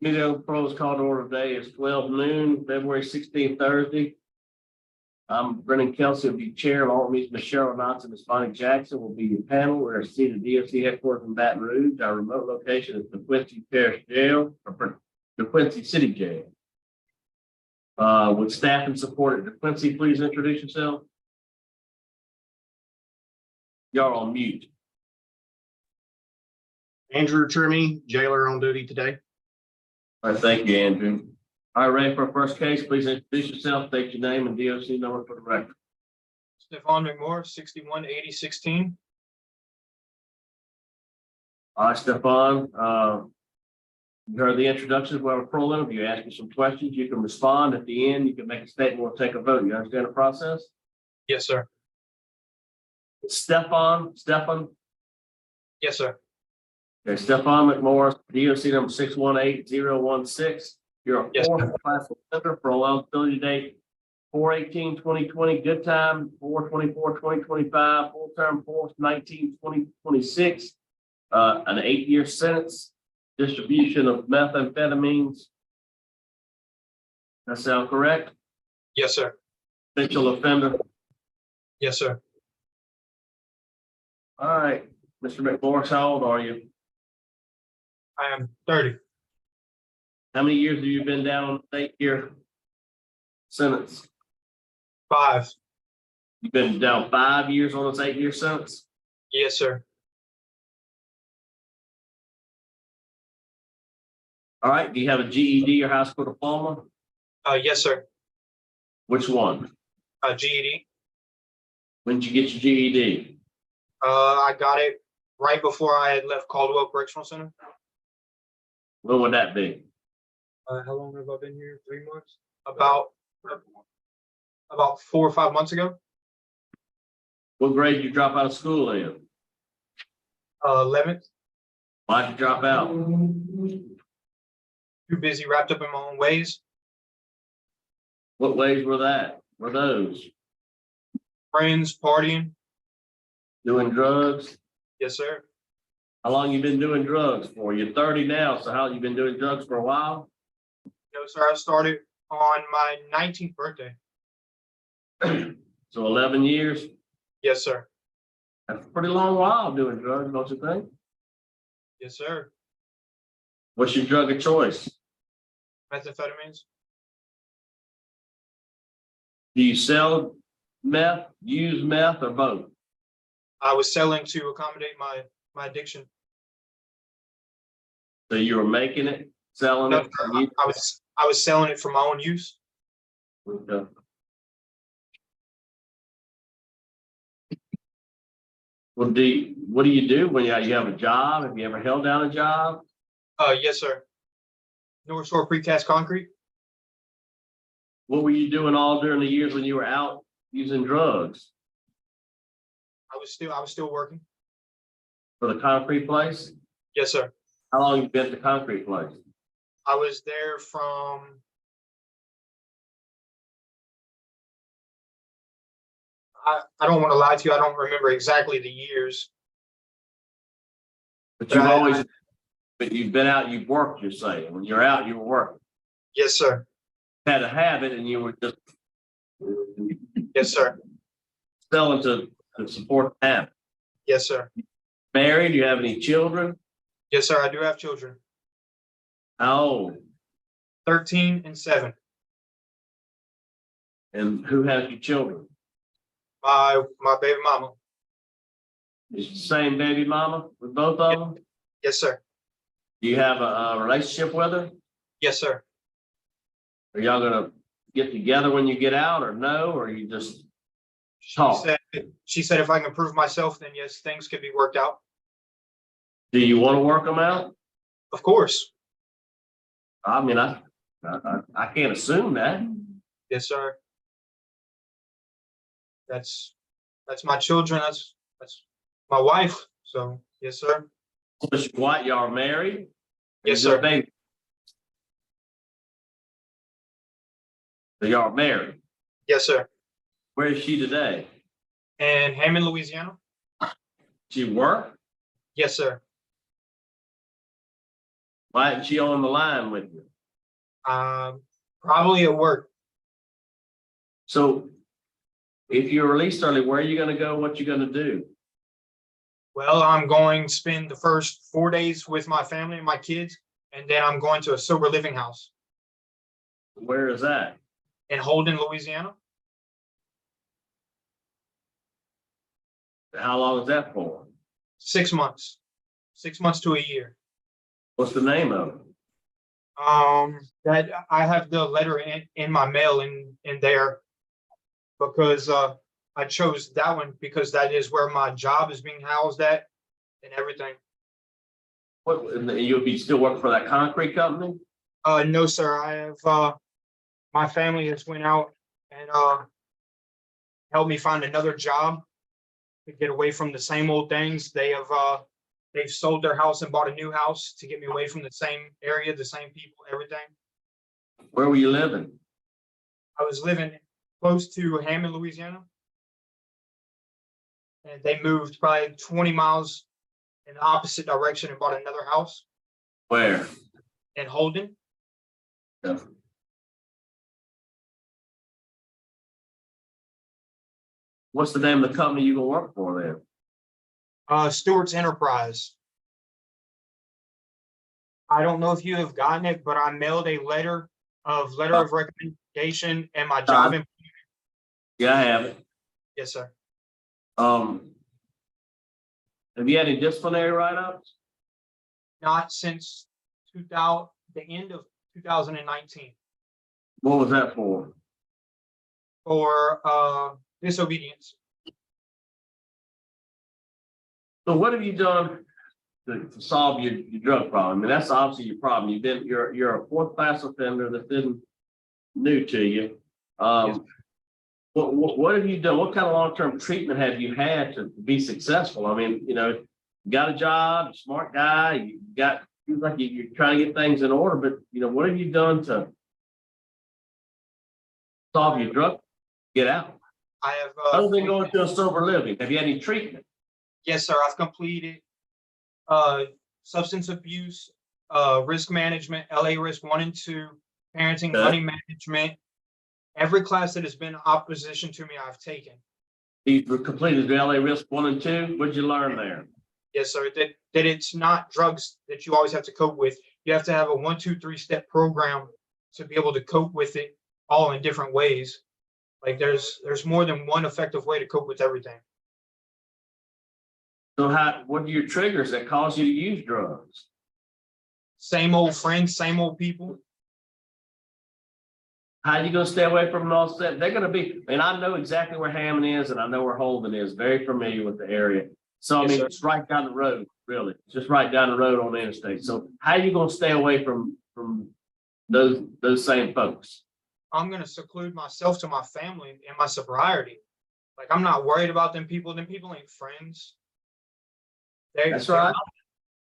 Meeting of the Parole is called to order today. It's 12 noon, February 16th, Thursday. Brendan Kelsey will be chair. Along with Ms. Cheryl Knotts and Ms. Bonnie Jackson will be your panel. We're seated at DOC headquarters in Baton Rouge. Our remote location is the Quincy Parish Jail, or the Quincy City Jail. Would staff and support at Quincy please introduce yourself? Y'all on mute. Andrew Trimmy, jailer on duty today. All right, thank you, Andrew. All right, ready for our first case? Please introduce yourself, state your name and DOC number for the record. Stephan McMorris, 618016. All right, Stephan. You heard the introductions. We'll have a parole interview. Ask you some questions. You can respond at the end. You can make a statement. We'll take a vote. You understand the process? Yes, sir. Stephan. Yes, sir. Okay, Stephan McMorris, DOC number 618016. You're a Yes, fourth class offender for eligibility date 4/18/2020. Good time 4/24/2025. Full term 4/19/2026. An 8-year sentence. Distribution of methamphetamines. That sound correct? Yes, sir. Potential offender. Yes, sir. All right, Mr. McMorris, how old are you? I am 30. How many years have you been down on an 8-year sentence? 5. You've been down 5 years on this 8-year sentence? Yes, sir. All right, do you have a GED or high school diploma? Yes, sir. Which one? GED. When did you get your GED? I got it right before I had left Caldwell Correctional Center. When would that be? How long have I been here? 3 months? About 4 or 5 months ago. What grade did you drop out of school in? 11th. Why'd you drop out? Too busy, wrapped up in my own ways. What ways were those? Friends, partying. Doing drugs? Yes, sir. How long you been doing drugs for? You're 30 now, so how you been doing drugs for a while? No, sir. I started on my 19th birthday. So 11 years? Yes, sir. That's a pretty long while doing drugs, don't you think? Yes, sir. What's your drug of choice? Methamphetamines. Do you sell meth, use meth, or both? I was selling to accommodate my addiction. So you were making it, selling No, it? sir, I was selling it for my own use. Okay. Well, what do you do when you have a job? Have you ever held down a job? Yes, sir. North Shore Precast Concrete. What were you doing all during the years when you were out using drugs? I was still working. For the concrete place? Yes, sir. How long you been at the concrete place? I was there from I don't want to lie to you. I don't remember exactly the years. But you've been out, you've worked, you're saying. When you're out, you were working. Yes, sir. Had a habit and you were just Yes, sir. selling to support the habit. Yes, sir. Married? Do you have any children? Yes, sir. I do have children. How old? 13 and 7. And who has your children? My baby mama. Is it the same baby mama with both of them? Yes, sir. Do you have a relationship with her? Yes, sir. Are y'all gonna get together when you get out, or no, or you just talk? She said if I can prove myself, then yes, things could be worked out. Do you want to work them out? Of course. I mean, I can't assume that. Yes, sir. That's my children. That's my wife. So yes, sir. Mr. White, y'all are married? Yes, sir. Baby. So y'all are married. Yes, sir. Where is she today? In Hammond, Louisiana. She work? Yes, sir. Why isn't she on the line with you? Probably at work. So if you're released early, where are you gonna go? What you gonna do? Well, I'm going to spend the first 4 days with my family and my kids, and then I'm going to a sober living house Where is that? in Holden, Louisiana. How long is that for? 6 months, 6 months to a year. What's the name of it? That I have the letter in my mail in there because I chose that one because that is where my job is being housed at and everything. What, and you'll be still working for that concrete company? No, sir. I have my family has went out and helped me find another job to get away from the same old things. They've sold their house and bought a new house to get me away from the same area, the same people, everything. Where were you living? I was living close to Hammond, Louisiana. And they moved probably 20 miles in the opposite direction and bought another house Where? in Holden. Yeah. What's the name of the company you gonna work for then? Stewart's Enterprise. I don't know if you have gotten it, but I mailed a letter of recommendation and my job. Yeah, I have it. Yes, sir. Have you had any disciplinary write-ups? Not since the end of 2019 What was that for? for disobedience. So what have you done to solve your drug problem? I mean, that's obviously your problem. You're a fourth class offender that's been new to you. Yes. What have you done? What kind of long-term treatment have you had to be successful? I mean, you got a job, smart guy, seems like you're trying to get things in order, but what have you done to solve your drug, get out? I have. Other than going to a sober living, have you had any treatment? Yes, sir. I've completed substance abuse, risk management, LA risk 1 and 2, parenting, Okay. money management. Every class that has been opposition to me, I've taken. You completed the LA risk 1 and 2. What'd you learn there? Yes, sir. That it's not drugs that you always have to cope with. You have to have a 1, 2, 3 step program to be able to cope with it all in different ways. Like there's more than one effective way to cope with everything. So what are your triggers that cause you to use drugs? Same old friends, same old people. How are you gonna stay away from them all? They're gonna be, and I know exactly where Hammond is and I know where Holden is, very familiar with the area. So I Yes, mean, sir. it's right down the road, really. It's just right down the road on the interstate. So how are you gonna stay away from those same folks? I'm gonna seclude myself to my family and my sobriety. Like I'm not worried about them people. Them people ain't friends. That's right.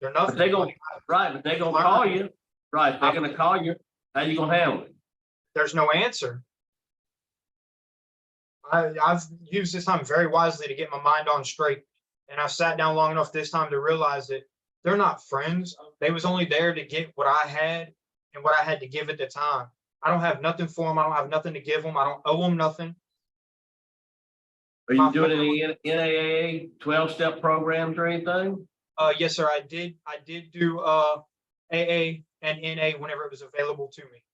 They're But nothing. they gonna, right, but they gonna call you. Right, they're gonna call you. How you gonna handle it? There's no answer. I've used this time very wisely to get my mind on straight. And I've sat down long enough this time to realize that they're not friends. They was only there to get what I had and what I had to give at the time. I don't have nothing for them. I don't have nothing to give them. I don't owe them nothing. Are you doing any NAAA 12-step programs or anything? Yes, sir. I did do AA and NA whenever it was available to me.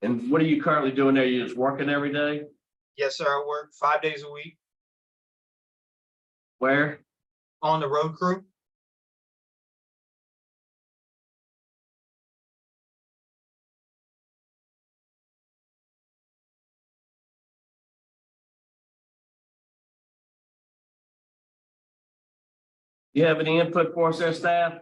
And what are you currently doing there? You just working every day? Yes, sir. I work 5 days a week Where? on the road crew. You have any input for us there, staff?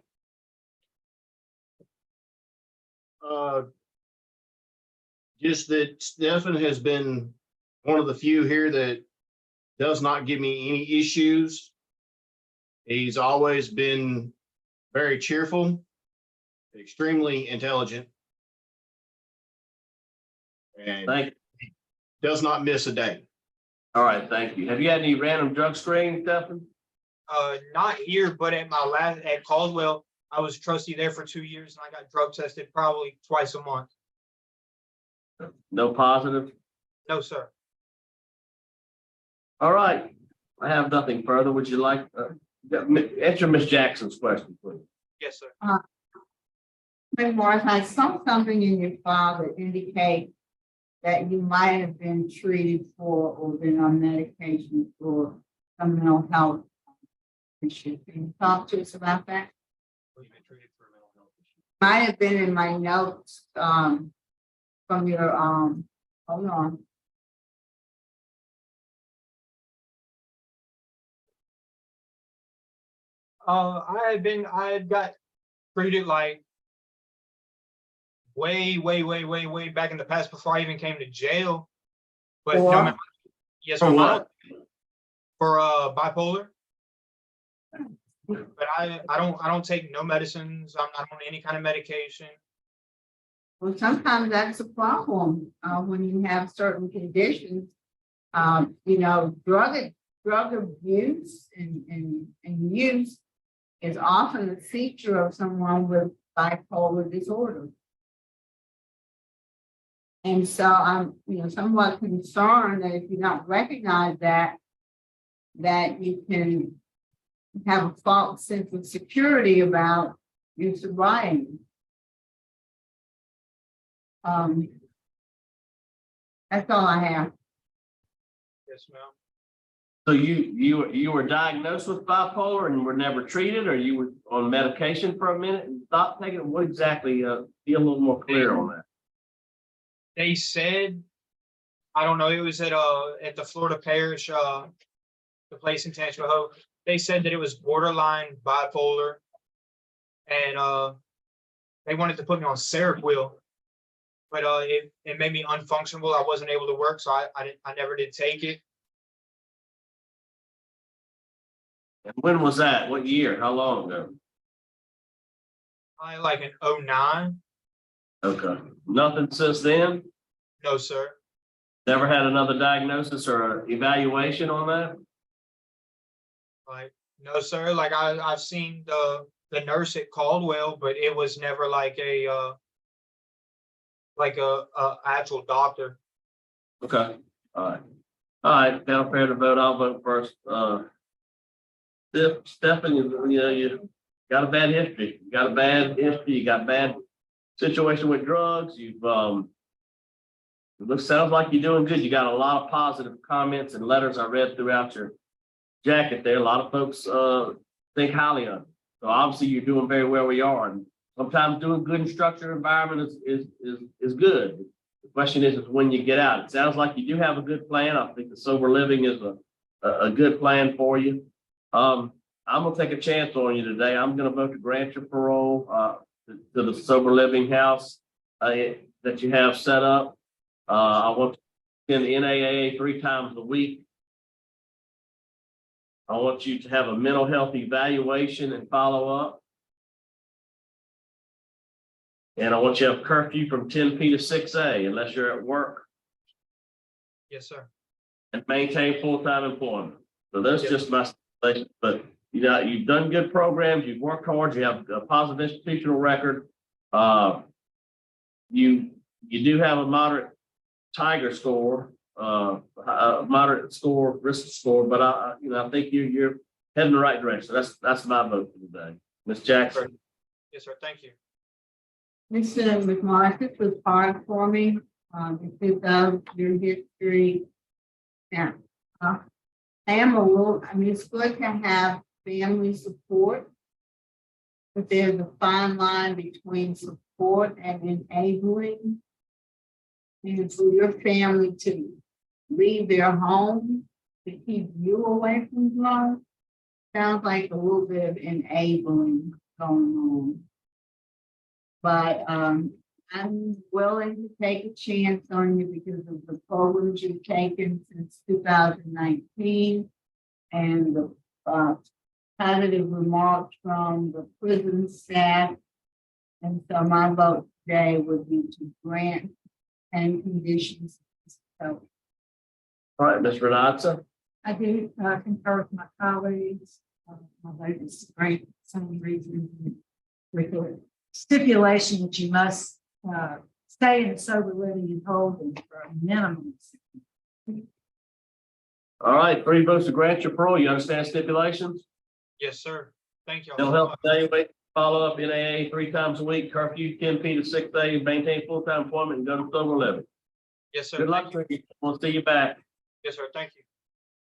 Just that Stephan has been one of the few here that does not give me any issues. He's always been very cheerful, extremely intelligent, and Thank you. does not miss a day. All right, thank you. Have you had any random drug screening, Stephan? Not here, but at Caldwell, I was trustee there for 2 years and I got drug tested probably twice a month. No positive? No, sir. All right, I have nothing further. Would you like, answer Ms. Jackson's question, please? Yes, sir. McMorris, I saw something in your file that indicates that you might have been treated for or been on medication for some mental health issue. Can you talk to us about that? We've been treated for a mental health issue. Might have been in my notes, from your, hold on. I had got treated like way back in the past before I even came to jail. But no, For? ma'am, yes, For ma'am, what? for bipolar. But I don't take no medicines. I'm not on any kind of medication. Well, sometimes that's a problem, when you have certain conditions. Drug abuse and use is often a feature of someone with bipolar disorder. And so I'm, somewhat concerned that if you don't recognize that you can have a false sense of security about your sobriety. That's all I have. Yes, ma'am. So you were diagnosed with bipolar and were never treated, or you were on medication for a minute and stopped taking it? What exactly, be a little more clear on that? They said, I don't know, it was at the Florida Parish, the place in Tangipahoa. They said that it was borderline bipolar, and they wanted to put me on Seroquel, but it made me unfunctional. I wasn't able to work, so I never did take it. And when was that? What year? How long ago? I like in 2009. Okay. Nothing since then? No, sir. Never had another diagnosis or evaluation on that? Like, no, sir. Like I've seen the nurse at Caldwell, but it was never like a actual doctor. Okay. All right. All right. Now fair to vote. I'll vote first. Stephan, you got a bad history. You got a bad history. You got bad situation with drugs. Sounds like you're doing good. You got a lot of positive comments and letters I read throughout your jacket there. A lot of folks think highly of it. So obviously you're doing very well where you are. And sometimes doing good in structured environment is good. The question is when you get out. It sounds like you do have a good plan. I think the sober living is a good plan for you. I'm gonna take a chance on you today. I'm gonna vote to grant your parole to the sober living house that you have set up. I want to attend the NAAA 3 times a week. I want you to have a mental health evaluation and follow up. And I want you to have curfew from 10 p to 6 a unless you're at work, Yes, sir. and maintain full-time employment. So that's Yep. just my suggestion, but you've done good programs, you've worked hard, you have a positive institutional record. You do have a moderate Tiger score, moderate score, risk score, but I think you're heading the right direction. That's my vote for today. Ms. Jackson. Yes, sir. Thank you. Mr. McMorris, this was hard for me, because of your history. Yeah. I am a little, it's good to have family support, but there's a fine line between support and enabling. And for your family to leave their home to keep you away from drugs, sounds like a little bit of enabling going on. But I'm willing to take a chance on you because of the programs you've taken since 2019 and the positive remarks from the prison staff. And so my vote today would be to grant and conditions. So All right, Ms. Renata. I do concur with my colleagues. My vote is great for some reason. with the stipulation that you must stay in sober living and holding for a minimum. All right, 3 votes to grant your parole. You understand stipulations? Yes, sir. Thank you. Mental health evaluate, follow up NAA 3 times a week, curfew 10 P to 6 A, maintain full-time employment and go to sober living. Yes, sir. Good luck to you. We'll see you back. Yes, sir. Thank you.